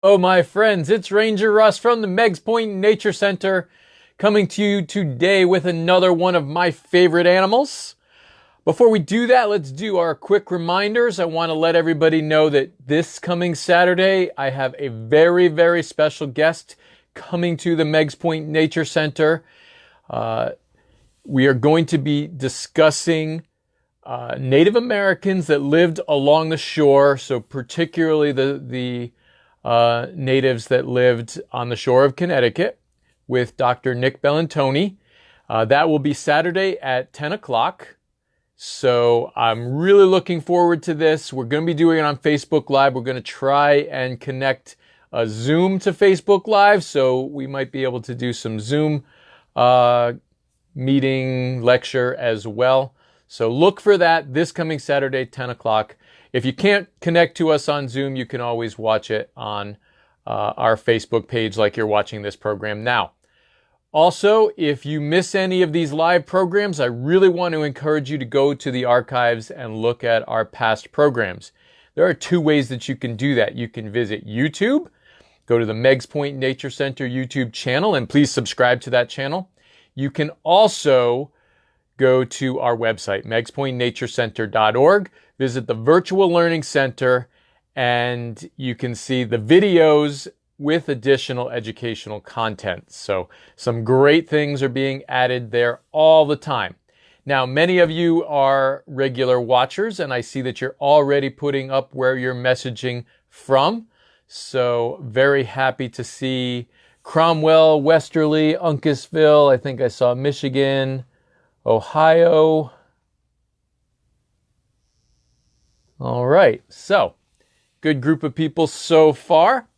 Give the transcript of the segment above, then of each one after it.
Oh, my friends, it's Ranger Russ from the Meigs Nature Center coming to you today with another one of my favorite animals. Before we do that, let's do our quick reminders. I want to let everybody know that this coming Saturday, I have a very, very special guest coming to the Meigs Nature Center. We are going to be discussing Native Americans that lived along the shore, so particularly the natives that lived on the shore of Connecticut with Dr. Nick Bellantoni. That will be Saturday at 10 o'clock. So I'm really looking forward to this. We're going to be doing it on Facebook Live. We're going to try and connect a Zoom to Facebook Live. So we might be able to do some Zoom meeting lecture as well. So look for that this coming Saturday, 10 o'clock. If you can't connect to us on Zoom, you can always watch it on our Facebook page like you're watching this program now. Also, if you miss any of these live programs, I really want to encourage you to go to the archives and look at our past programs. There are two ways that you can do that. You can visit YouTube, go to the Meigs Nature Center YouTube channel, and please subscribe to that channel. You can also go to our website, meigspointnaturecenter.org, visit the Virtual Learning Center, and you can see the videos with additional educational content. So some great things are being added there all the time. Now, many of you are regular watchers, and I see that you're already putting up where you're messaging from. So very happy to see Cromwell, Westerly, Uncasville. I think I saw Michigan, Ohio. All right, so good group of people so far.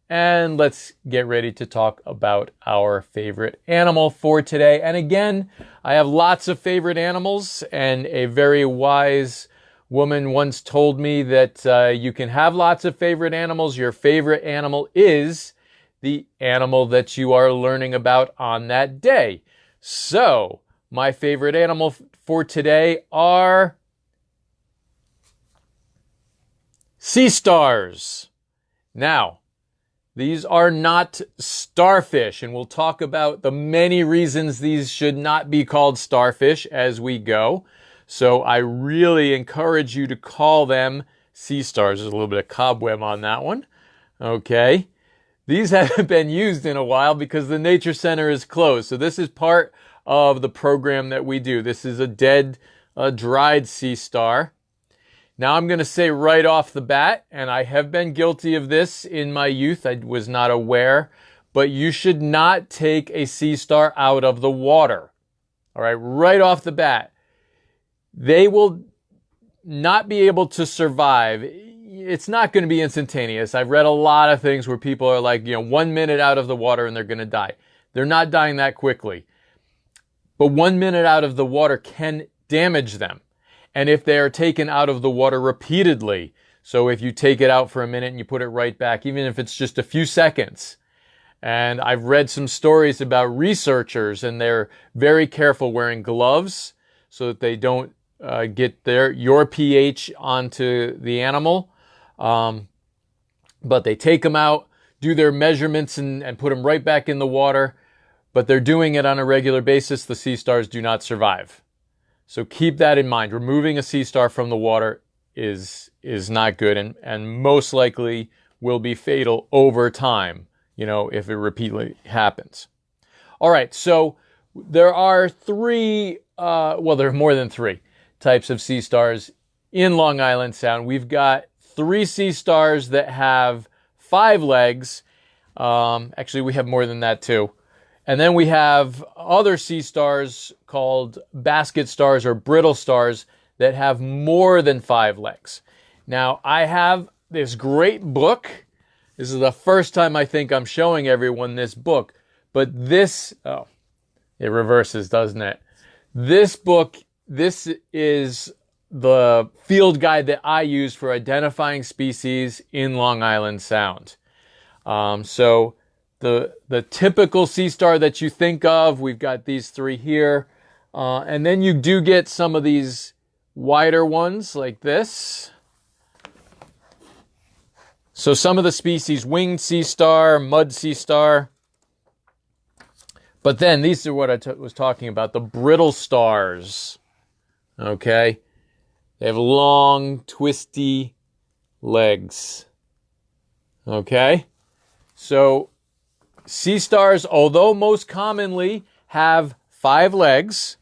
And let's get ready to talk about our favorite animal for today. And again, I have lots of favorite animals, and a very wise woman once told me that you can have lots of favorite animals. Your favorite animal is the animal that you are learning about on that day. So my favorite animal for today are sea stars. Now, these are not starfish, and we'll talk about the many reasons these should not be called starfish as we go. So I really encourage you to call them sea stars. There's a little bit of cobweb on that one. Okay. These haven't been used in a while because the Nature Center is closed. So this is part of the program that we do. This is a dead, dried sea star. Now I'm going to say right off the bat, and I have been guilty of this in my youth, I was not aware, but you should not take a sea star out of the water. All right, right off the bat. They will not be able to survive. It's not going to be instantaneous. I've read a lot of things where people are like, 1 minute out of the water and they're going to die. They're not dying that quickly. But 1 minute out of the water can damage them. And if they are taken out of the water repeatedly, so if you take it out for a minute and you put it right back, even if it's just a few seconds. And I've read some stories about researchers, and they're very careful wearing gloves so that they don't get your pH onto the animal. But they take them out, do their measurements, and put them right back in the water. But they're doing it on a regular basis. The sea stars do not survive. So keep that in mind. Removing a sea star from the water is not good, and most likely will be fatal over time, if it repeatedly happens. All right, so there are there are more than three types of sea stars in Long Island Sound. We've got 3 sea stars that have 5 legs. Actually, we have more than that too. And then we have other sea stars called basket stars or brittle stars that have more than 5 legs. Now, I have this great book. This is the first time I think I'm showing everyone this book. But it reverses, doesn't it? This book, this is the field guide that I use for identifying species in Long Island Sound. So the typical sea star that you think of, we've got these 3 here. And then you do get some of these wider ones like this. So some of the species, winged sea star, mud sea star. But then these are what I was talking about, the brittle stars. Okay? They have long, twisty legs. Okay? So sea stars, although most commonly have 5 legs,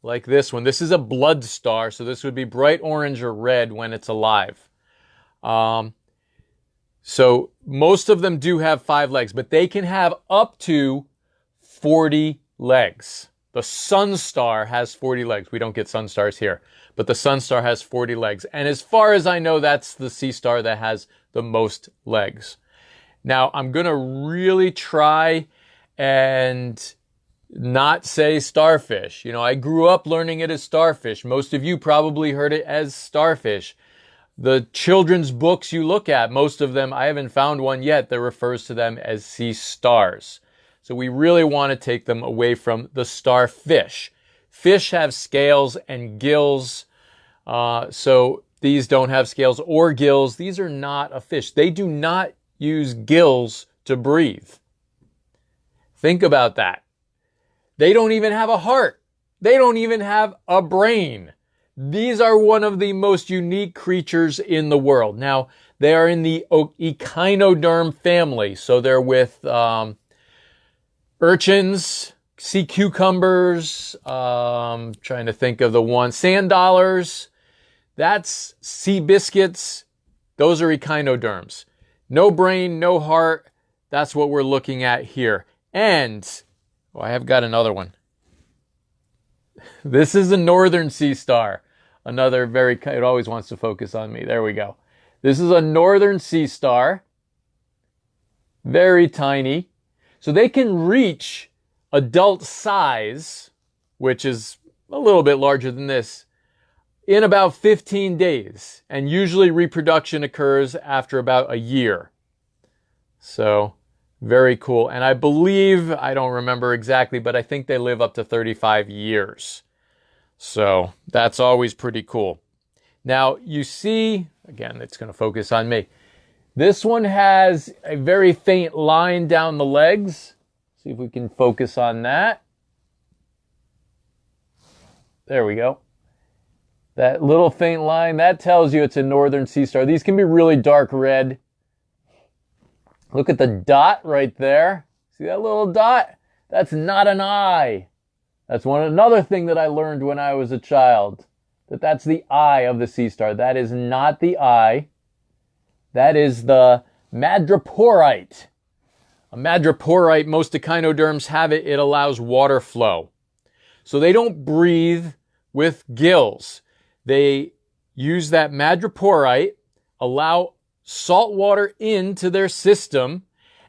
like this one. This is a blood star, so this would be bright orange or red when it's alive. So most of them do have 5 legs, but they can have up to 40 legs. The sun star has 40 legs. We don't get sun stars here, but the sun star has 40 legs. And as far as I know, that's the sea star that has the most legs. Now, I'm going to really try and not say starfish. You know, I grew up learning it as starfish. Most of you probably heard it as starfish. The children's books you look at, most of them, I haven't found one yet that refers to them as sea stars. So we really want to take them away from the starfish. Fish have scales and gills. So these don't have scales or gills. These are not a fish. They do not use gills to breathe. Think about that. They don't even have a heart. They don't even have a brain. These are one of the most unique creatures in the world. Now, they are in the echinoderm family. So they're with urchins, sea cucumbers, trying to think of the one, sand dollars. That's sea biscuits. Those are echinoderms. No brain, no heart. That's what we're looking at here. And I have got another one. This is a northern sea star. Another it always wants to focus on me. There we go. This is a northern sea star. Very tiny. So they can reach adult size, which is a little bit larger than this, in about 15 days. And usually reproduction occurs after about a year. So very cool. And I believe, I don't remember exactly, but I think they live up to 35 years. So that's always pretty cool. Now you see, again, it's going to focus on me. This one has a very faint line down the legs. See if we can focus on that. There we go. That little faint line, that tells you it's a northern sea star. These can be really dark red. Look at the dot right there. See that little dot? That's not an eye. That's another thing that I learned when I was a child. That's the eye of the sea star. That is not the eye. That is the Madraporite. A Madraporite, most echinoderms have it. It allows water flow. So they don't breathe with gills. They use that Madraporite, allow salt water into their system,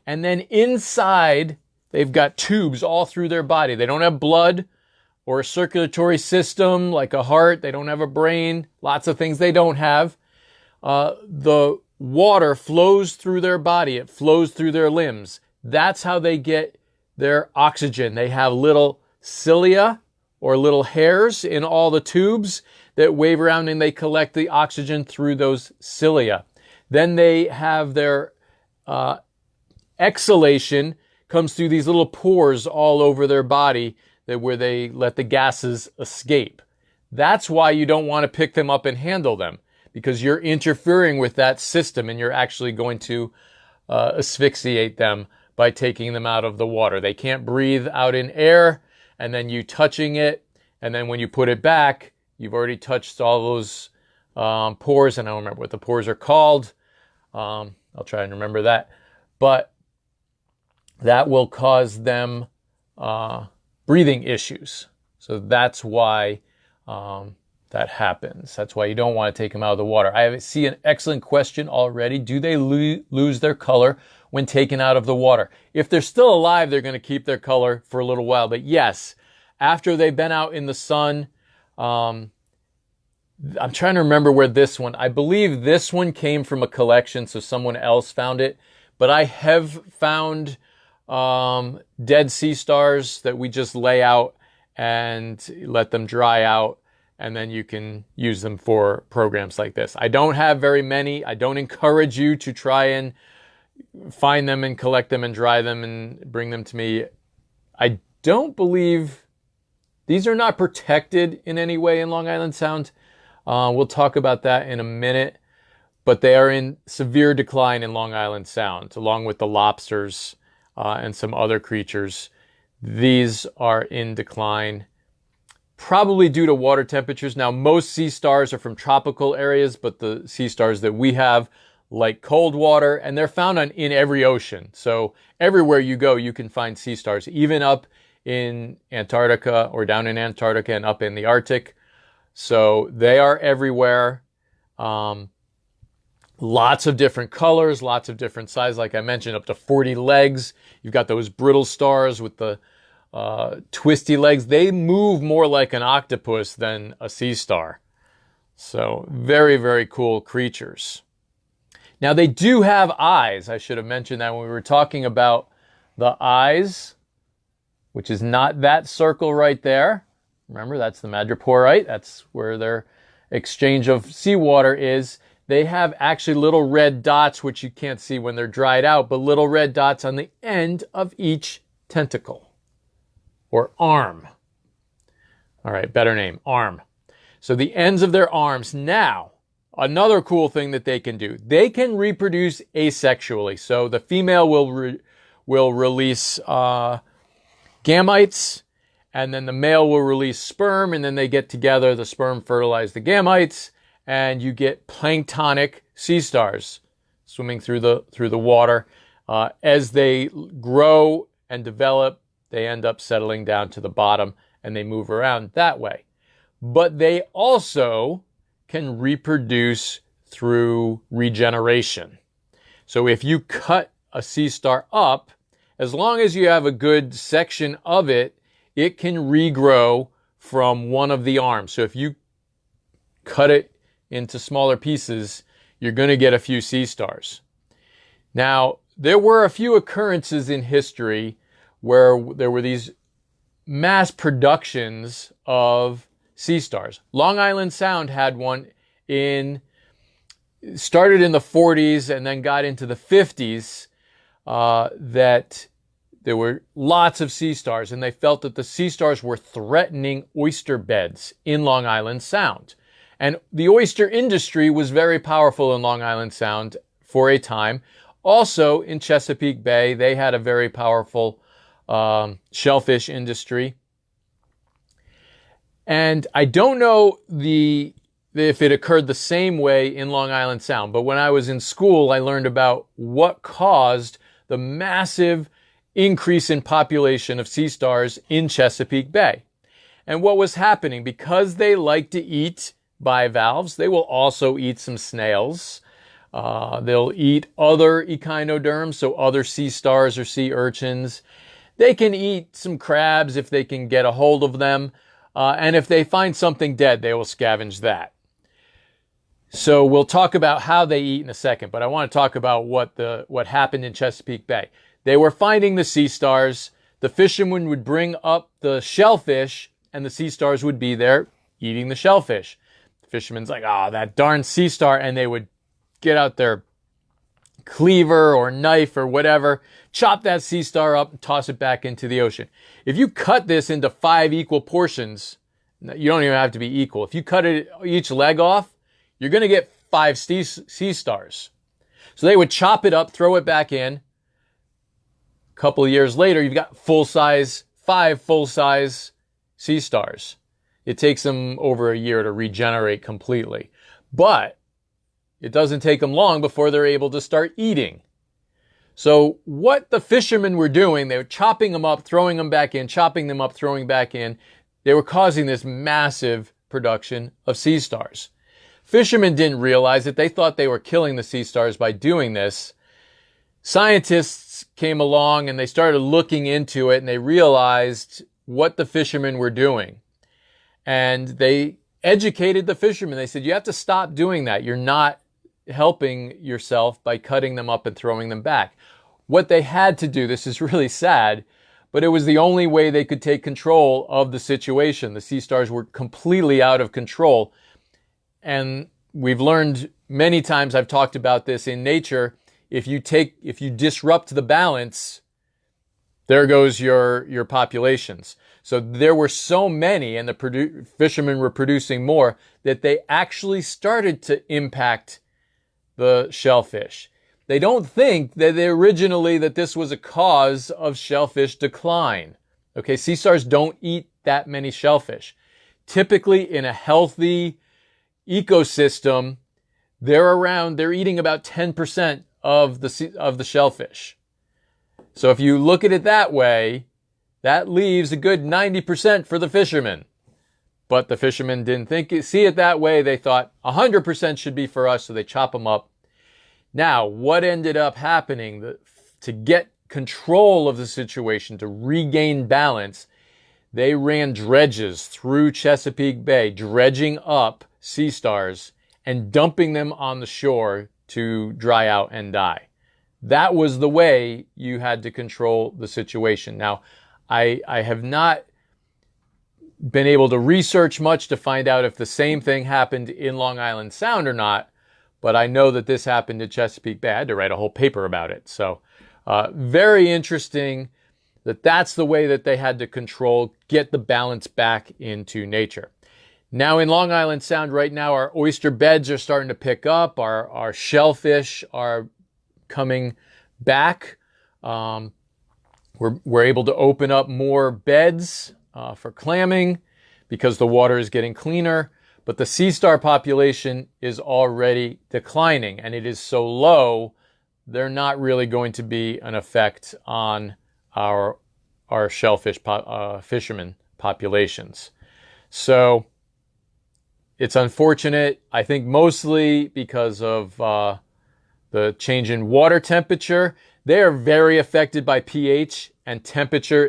and then inside they've got tubes all through their body. They don't have blood or a circulatory system like a heart. They don't have a brain. Lots of things they don't have. The water flows through their body. It flows through their limbs. That's how they get their oxygen. They have little cilia or little hairs in all the tubes that wave around, and they collect the oxygen through those cilia. Then they have their exhalation comes through these little pores all over their body where they let the gases escape. That's why you don't want to pick them up and handle them, because you're interfering with that system and you're actually going to asphyxiate them by taking them out of the water. They can't breathe out in air, and then you touching it, and then when you put it back, you've already touched all those pores, and I don't remember what the pores are called. I'll try and remember that. But that will cause them breathing issues. So that's why that happens. That's why you don't want to take them out of the water. I see an excellent question already. Do they lose their color when taken out of the water? If they're still alive, they're going to keep their color for a little while. But yes, after they've been out in the sun, I'm trying to remember where this one, I believe this one came from a collection, so someone else found it. But I have found dead sea stars that we just lay out and let them dry out. and then you can use them for programs like this. I don't have very many. I don't encourage you to try and find them and collect them and dry them and bring them to me. I don't believe these are not protected in any way in Long Island Sound. We'll talk about that in a minute, but they are in severe decline in Long Island Sound, along with the lobsters and some other creatures. These are in decline, probably due to water temperatures. Now, most sea stars are from tropical areas, but the sea stars that we have like cold water, and they're found in every ocean. So everywhere you go, you can find sea stars, even up in Antarctica or down in Antarctica and up in the Arctic. So they are everywhere. Lots of different colors, lots of different sizes. Like I mentioned, up to 40 legs. You've got those brittle stars with the twisty legs. They move more like an octopus than a sea star. So very, very cool creatures. Now they do have eyes. I should have mentioned that when we were talking about the eyes, which is not that circle right there. Remember, that's the Madraporite. That's where their exchange of seawater is. They have actually little red dots, which you can't see when they're dried out, but little red dots on the end of each tentacle or arm. All right, better name, arm. So the ends of their arms. Now, another cool thing that they can do, they can reproduce asexually. So the female will release gametes, and then the male will release sperm, and then they get together, the sperm fertilize the gametes, and you get planktonic sea stars swimming through the water. As they grow and develop, they end up settling down to the bottom, and they move around that way. But they also can reproduce through regeneration. So if you cut a sea star up, as long as you have a good section of it, it can regrow from one of the arms. So if you cut it into smaller pieces, you're going to get a few sea stars. Now, there were a few occurrences in history where there were these mass productions of sea stars. Long Island Sound had one started in the 40s and then got into the 50s, that there were lots of sea stars, and they felt that the sea stars were threatening oyster beds in Long Island Sound. And the oyster industry was very powerful in Long Island Sound for a time. Also in Chesapeake Bay, they had a very powerful shellfish industry. And I don't know if it occurred the same way in Long Island Sound, but when I was in school, I learned about what caused the massive increase in population of sea stars in Chesapeake Bay. And what was happening, because they like to eat bivalves, they will also eat some snails. They'll eat other echinoderms, so other sea stars or sea urchins. They can eat some crabs if they can get a hold of them. And if they find something dead, they will scavenge that. So we'll talk about how they eat in a second, but I want to talk about what happened in Chesapeake Bay. They were finding the sea stars. The fishermen would bring up the shellfish, and the sea stars would be there eating the shellfish. The fisherman's like, "Oh, that darn sea star," and they would get out their cleaver or knife or whatever, chop that sea star up and toss it back into the ocean. If you cut this into 5 equal portions, you don't even have to be equal. If you cut each leg off, you're going to get 5 sea stars. So they would chop it up, throw it back in. A couple of years later, you've got 5 full-size sea stars. It takes them over a year to regenerate completely. But it doesn't take them long before they're able to start eating. So what the fishermen were doing, they were chopping them up, throwing them back in, chopping them up, throwing back in. They were causing this massive production of sea stars. Fishermen didn't realize it. They thought they were killing the sea stars by doing this. Scientists came along and they started looking into it, and they realized what the fishermen were doing. And they educated the fishermen. They said, you have to stop doing that. You're not helping yourself by cutting them up and throwing them back. What they had to do, this is really sad, but it was the only way they could take control of the situation. The sea stars were completely out of control. And we've learned many times, I've talked about this in nature, if you disrupt the balance, there goes your populations. So there were so many, and the fishermen were producing more, that they actually started to impact the shellfish. They don't think that originally that this was a cause of shellfish decline. Okay, sea stars don't eat that many shellfish. Typically in a healthy ecosystem, they're eating about 10% of the shellfish. So if you look at it that way, that leaves a good 90% for the fishermen. But the fishermen didn't see it that way. They thought 100% should be for us, so they chop them up. Now, what ended up happening to get control of the situation, to regain balance, they ran dredges through Chesapeake Bay, dredging up sea stars and dumping them on the shore to dry out and die. That was the way you had to control the situation. Now, I have not been able to research much to find out if the same thing happened in Long Island Sound or not, but I know that this happened in Chesapeake Bay. I had to write a whole paper about it. So very interesting that's the way that they had to get the balance back into nature. Now in Long Island Sound right now, our oyster beds are starting to pick up. Our shellfish are coming back. We're able to open up more beds for clamming because the water is getting cleaner. But the sea star population is already declining, and it is so low, they're not really going to be an effect on our shellfish fishermen populations. So it's unfortunate, I think mostly because of the change in water temperature. They are very affected by pH, and temperature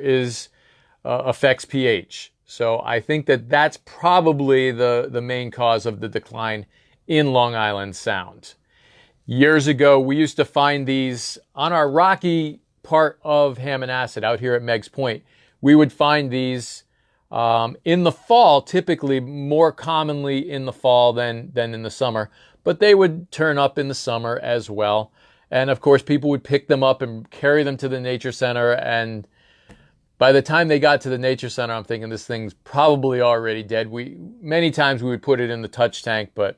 affects pH. So I think that's probably the main cause of the decline in Long Island Sound. Years ago, we used to find these on our rocky part of Hammonasset out here at Meigs Point. We would find these in the fall, typically more commonly in the fall than in the summer, but they would turn up in the summer as well. And of course, people would pick them up and carry them to the nature center, and by the time they got to the nature center, I'm thinking this thing's probably already dead. Many times we would put it in the touch tank, but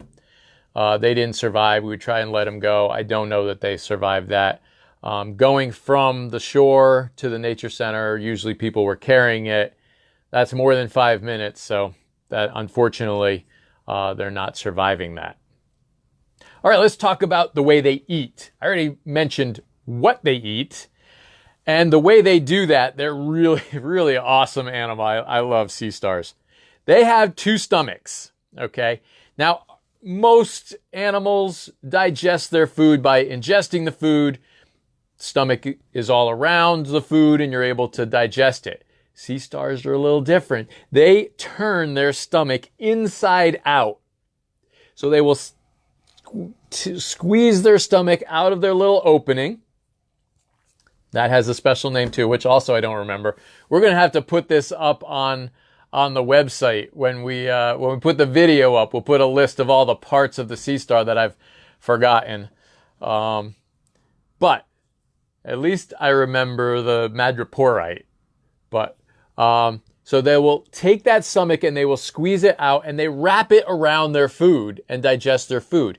they didn't survive. We would try and let them go. I don't know that they survived that. Going from the shore to the nature center, usually people were carrying it. That's more than 5 minutes, so that unfortunately they're not surviving that. All right, let's talk about the way they eat. I already mentioned what they eat. And the way they do that, they're really, really awesome animal. I love sea stars. They have 2 stomachs, okay? Now, most animals digest their food by ingesting the food. Stomach is all around the food and you're able to digest it. Sea stars are a little different. They turn their stomach inside out. So they will squeeze their stomach out of their little opening. That has a special name too, which also I don't remember. We're going to have to put this up on the website when we put the video up. We'll put a list of all the parts of the sea star that I've forgotten. But at least I remember the Madraporite. But so they will take that stomach and they will squeeze it out and they wrap it around their food and digest their food.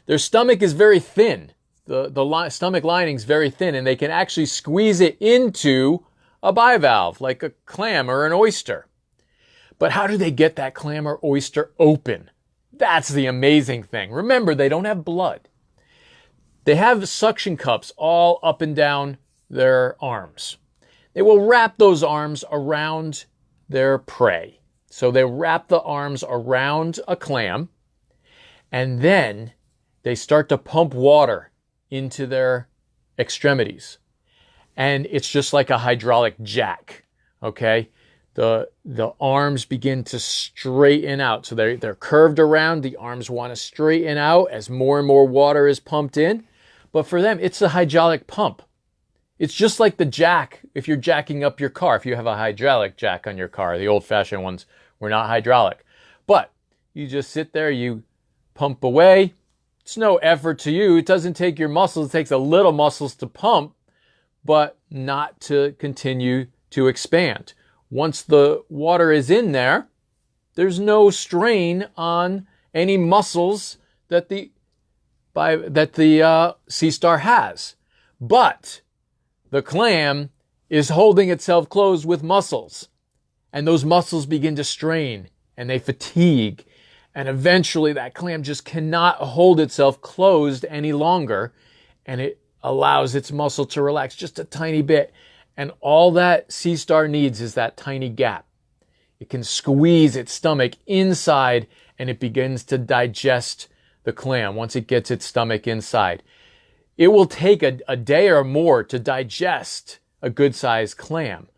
Their stomach is very thin. The stomach lining is very thin, and they can actually squeeze it into a bivalve, like a clam or an oyster. But how do they get that clam or oyster open? That's the amazing thing. Remember, they don't have blood. They have suction cups all up and down their arms. They will wrap those arms around their prey. So they wrap the arms around a clam, and then they start to pump water into their extremities. And it's just like a hydraulic jack, okay? The arms begin to straighten out. So they're curved around. The arms want to straighten out as more and more water is pumped in. But for them, it's a hydraulic pump. It's just like the jack, if you're jacking up your car, if you have a hydraulic jack on your car. The old-fashioned ones were not hydraulic. But you just sit there, you pump away. It's no effort to you. It doesn't take your muscles. It takes a little muscles to pump, but not to continue to expand. Once the water is in there, there's no strain on any muscles that the sea star has. But the clam is holding itself closed with muscles, and those muscles begin to strain and they fatigue, and eventually that clam just cannot hold itself closed any longer, and it allows its muscle to relax just a tiny bit. And all that sea star needs is that tiny gap. It can squeeze its stomach inside and it begins to digest the clam once it gets its stomach inside. It will take a day or more to digest a good-sized clam,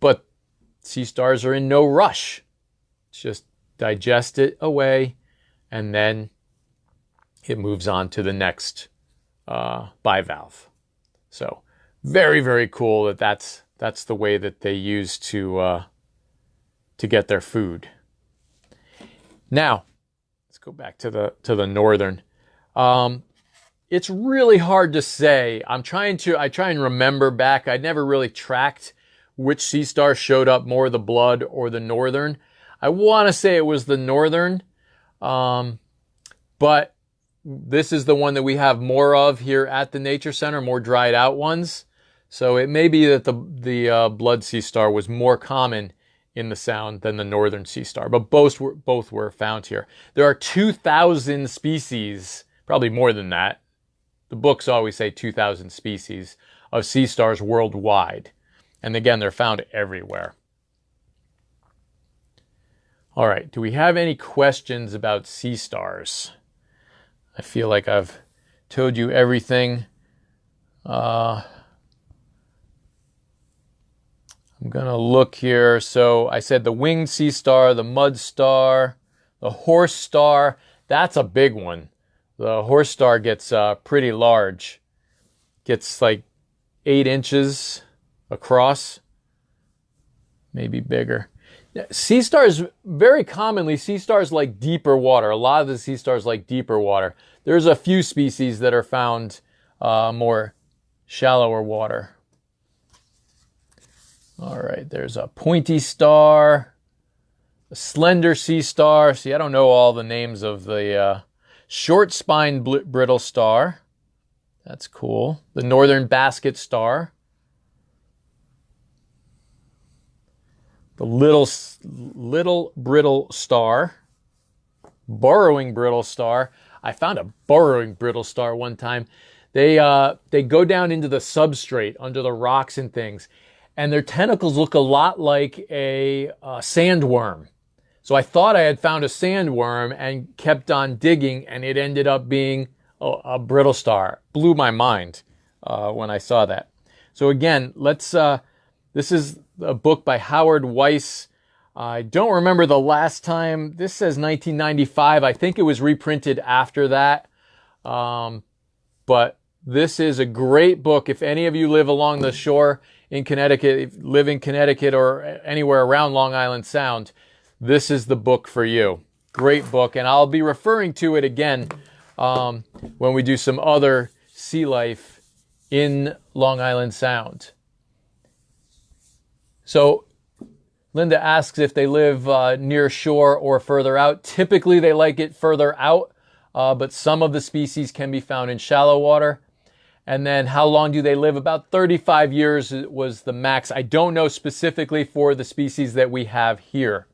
but sea stars are in no rush. Just digest it away, and then it moves on to the next bivalve. So very, very cool that that's the way that they use to get their food. Now, let's go back to the northern. It's really hard to say. I try and remember back. I never really tracked which sea star showed up more, the blood or the northern. I want to say it was the northern, but this is the one that we have more of here at the Nature Center, more dried out ones. So it may be that the blood sea star was more common in the Sound than the northern sea star, but both were found here. There are 2,000 species, probably more than that. The books always say 2,000 species of sea stars worldwide. And again, they're found everywhere. All right, do we have any questions about sea stars? I feel like I've told you everything. I'm going to look here. So I said the winged sea star, the mud star, the horse star. That's a big one. The horse star gets pretty large. Gets like 8 inches across, maybe bigger. Sea stars, very commonly, sea stars like deeper water. A lot of the sea stars like deeper water. There's a few species that are found more shallower water. All right, there's a pointy star, a slender sea star. See, I don't know all the names of the short-spined brittle star. That's cool. The northern basket star. The little brittle star. Burrowing brittle star. I found a burrowing brittle star one time. They go down into the substrate under the rocks and things, and their tentacles look a lot like a sandworm. So I thought I had found a sandworm and kept on digging, and it ended up being a brittle star. Blew my mind when I saw that. So again, this is a book by Howard Weiss. I don't remember the last time. This says 1995. I think it was reprinted after that. But this is a great book. If any of you live along the shore in Connecticut, live in Connecticut or anywhere around Long Island Sound, this is the book for you. Great book. And I'll be referring to it again when we do some other sea life in Long Island Sound. So Linda asks if they live near shore or further out. Typically, they like it further out, but some of the species can be found in shallow water. And then how long do they live? About 35 years was the max. I don't know specifically for the species that we have here.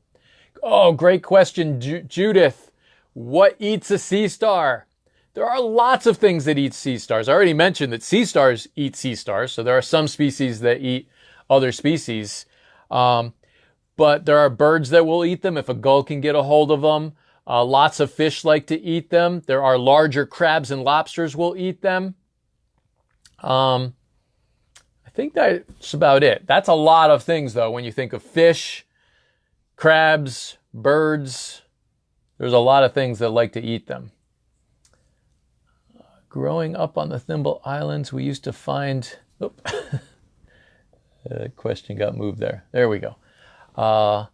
Oh, great question, Judith. What eats a sea star? There are lots of things that eat sea stars. I already mentioned that sea stars eat sea stars, so there are some species that eat other species. But there are birds that will eat them if a gull can get a hold of them. Lots of fish like to eat them. There are larger crabs and lobsters will eat them. I think that's about it. That's a lot of things, though, when you think of fish, crabs, birds. There's a lot of things that like to eat them. Growing up on the Thimble Islands, we used to find Oop. The question got moved there. There we go. A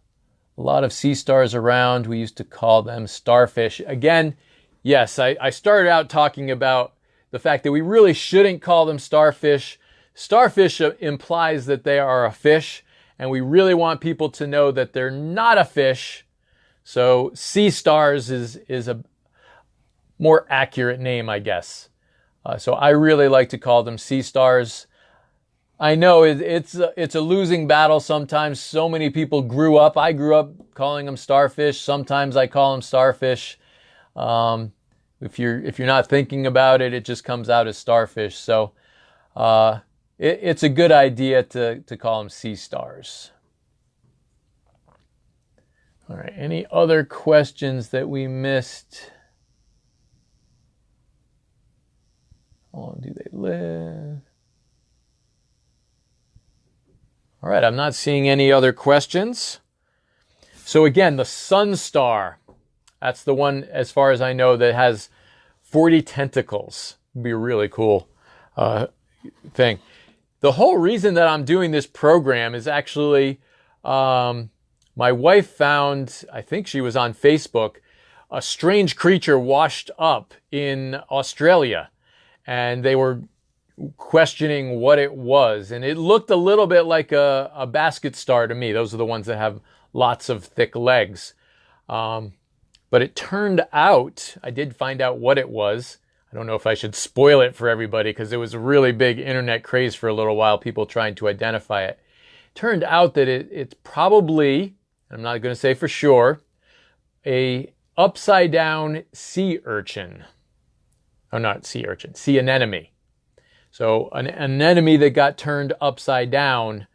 lot of sea stars around. We used to call them starfish. Again, yes, I started out talking about the fact that we really shouldn't call them starfish. Starfish implies that they are a fish, and we really want people to know that they're not a fish. So sea stars is a more accurate name, I guess. So I really like to call them sea stars. I know it's a losing battle sometimes. So many people I grew up calling them starfish. Sometimes I call them starfish. If you're not thinking about it, it just comes out as starfish. So it's a good idea to call them sea stars. All right, any other questions that we missed? How long do they live? All right, I'm not seeing any other questions. So again, the sun star, that's the one, as far as I know, that has 40 tentacles. It'd be a really cool thing. The whole reason that I'm doing this program is actually my wife found, I think she was on Facebook, a strange creature washed up in Australia. And they were questioning what it was. And it looked a little bit like a basket star to me. Those are the ones that have lots of thick legs. But it turned out, I did find out what it was. I don't know if I should spoil it for everybody because it was a really big internet craze for a little while, people trying to identify it. Turned out that it's probably, I'm not going to say for sure, a upside down sea urchin. Oh, not sea urchin, sea anemone. So an anemone that got turned upside down.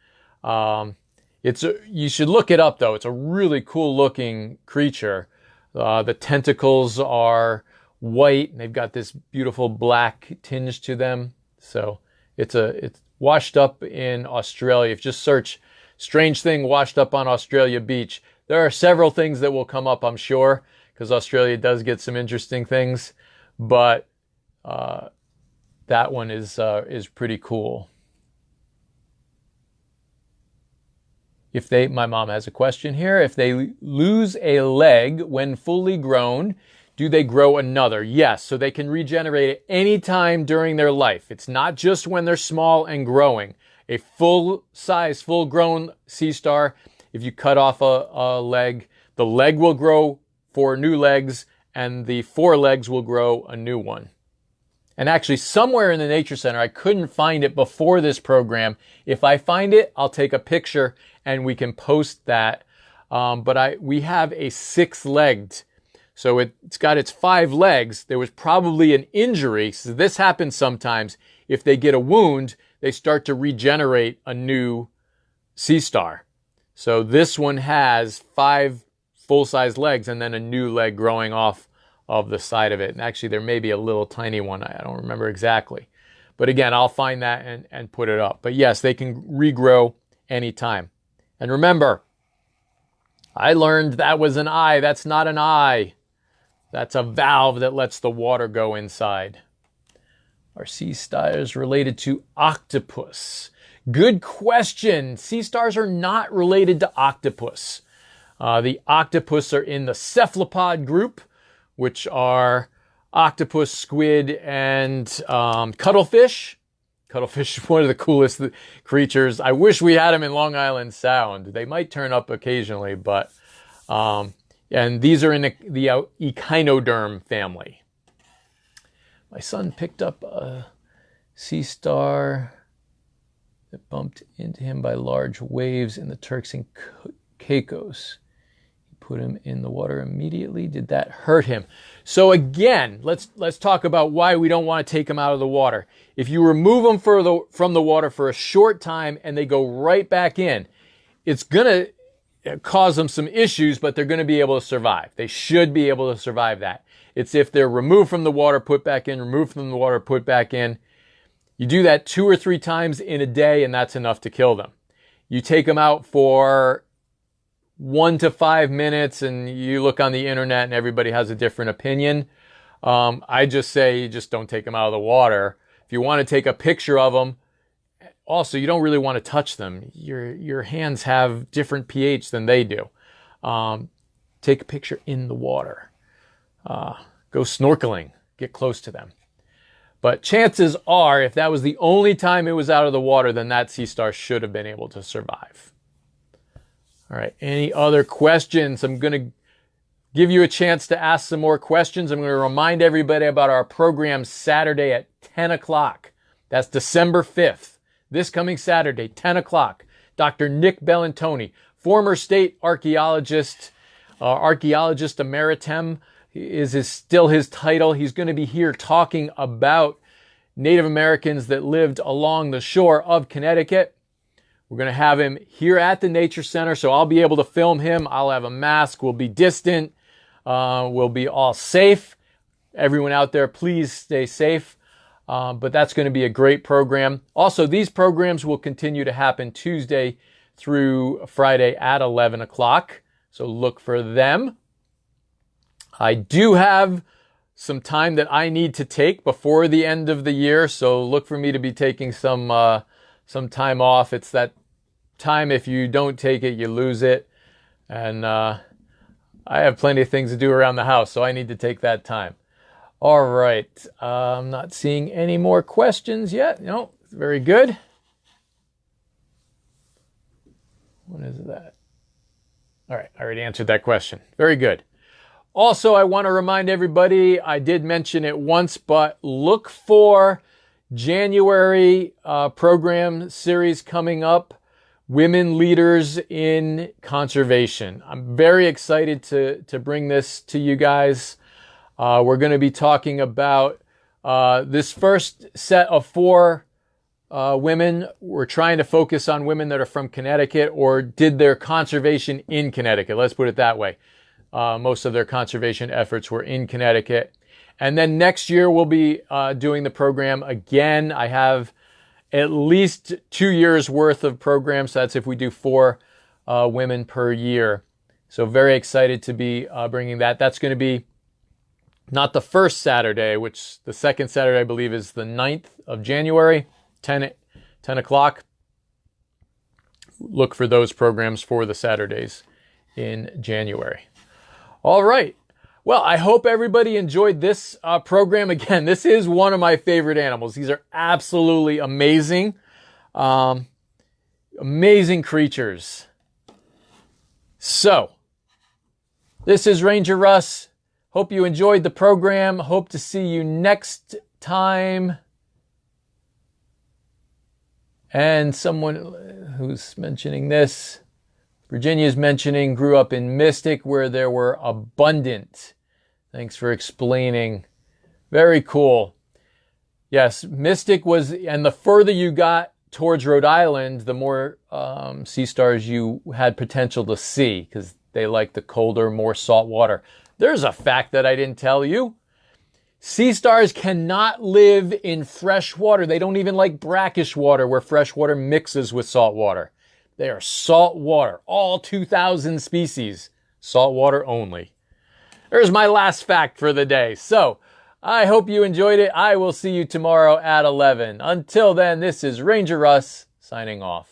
You should look it up though. It's a really cool looking creature. The tentacles are white and they've got this beautiful black tinge to them. So it's washed up in Australia. If you just search strange thing washed up on Australia beach, there are several things that will come up, I'm sure, because Australia does get some interesting things. But that one is pretty cool. My mom has a question here. If they lose a leg when fully grown, do they grow another? Yes, so they can regenerate at any time during their life. It's not just when they're small and growing. A full-size, full-grown sea star, if you cut off a leg, the leg will grow 4 new legs, and the 4 legs will grow a new one. And actually, somewhere in the Nature Center, I couldn't find it before this program. If I find it, I'll take a picture and we can post that. But we have a 6-legged. So it's got its 5 legs. There was probably an injury. So this happens sometimes. If they get a wound, they start to regenerate a new sea star. So this one has 5 full-size legs and then a new leg growing off of the side of it. And actually, there may be a little tiny one. I don't remember exactly. But again, I'll find that and put it up. But yes, they can regrow anytime. And remember, I learned that was an eye. That's not an eye. That's a valve that lets the water go inside. Are sea stars related to octopus? Good question. Sea stars are not related to octopus. The octopus are in the cephalopod group, which are octopus, squid, and cuttlefish. Cuttlefish is one of the coolest creatures. I wish we had them in Long Island Sound. They might turn up occasionally, but and these are in the echinoderm family. My son picked up a sea star that bumped into him by large waves in the Turks and Caicos. Put him in the water immediately. Did that hurt him? So again, let's talk about why we don't want to take them out of the water. If you remove them from the water for a short time and they go right back in, it's going to cause them some issues, but they're going to be able to survive. They should be able to survive that. It's if they're removed from the water, put back in, removed from the water, put back in. You do that 2 or 3 times in a day, and that's enough to kill them. You take them out for 1 to 5 minutes and you look on the internet and everybody has a different opinion. I just say, just don't take them out of the water. If you want to take a picture of them, also, you don't really want to touch them. Your hands have different pH than they do. Take a picture in the water. Go snorkeling. Get close to them. But chances are, if that was the only time it was out of the water, then that sea star should have been able to survive. All right, any other questions? I'm going to give you a chance to ask some more questions. I'm going to remind everybody about our program Saturday at 10 o'clock. That's December 5th. This coming Saturday, 10 o'clock. Dr. Nick Bellantoni, former state archaeologist, archaeologist emeritum, is still his title. He's going to be here talking about Native Americans that lived along the shore of Connecticut. We're going to have him here at the Nature Center, so I'll be able to film him. I'll have a mask. We'll be distant. We'll be all safe. Everyone out there, please stay safe. But that's going to be a great program. Also, these programs will continue to happen Tuesday through Friday at 11 o'clock. So look for them. I do have some time that I need to take before the end of the year. So look for me to be taking some time off. It's that time, if you don't take it, you lose it. And I have plenty of things to do around the house, so I need to take that time. All right. I'm not seeing any more questions yet. No, very good. What is that? All right. I already answered that question. Very good. Also, I want to remind everybody, I did mention it once, but look for January program series coming up, Women Leaders in Conservation. I'm very excited to bring this to you guys. We're going to be talking about this first set of 4 women. We're trying to focus on women that are from Connecticut or did their conservation in Connecticut. Let's put it that way. Most of their conservation efforts were in Connecticut. And then next year we'll be doing the program again. I have at least 2 years worth of programs. So that's if we do 4 women per year. So very excited to be bringing that. That's going to be not the first Saturday, which the second Saturday, I believe, is the 9th of January, 10 o'clock. Look for those programs for the Saturdays in January. All right. Well, I hope everybody enjoyed this program. Again, this is one of my favorite animals. These are absolutely amazing. Amazing creatures. So, this is Ranger Russ. Hope you enjoyed the program. Hope to see you next time. And someone who's mentioning this, Virginia's mentioning, grew up in Mystic where there were abundant. Thanks for explaining. Very cool. Yes, Mystic was, and the further you got towards Rhode Island, the more sea stars you had potential to see because they like the colder, more salt water. There's a fact that I didn't tell you. Sea stars cannot live in fresh water. They don't even like brackish water where fresh water mixes with salt water. They are salt water. All 2,000 species, salt water only. There's my last fact for the day. So, I hope you enjoyed it. I will see you tomorrow at 11. Until then, this is Ranger Russ signing off.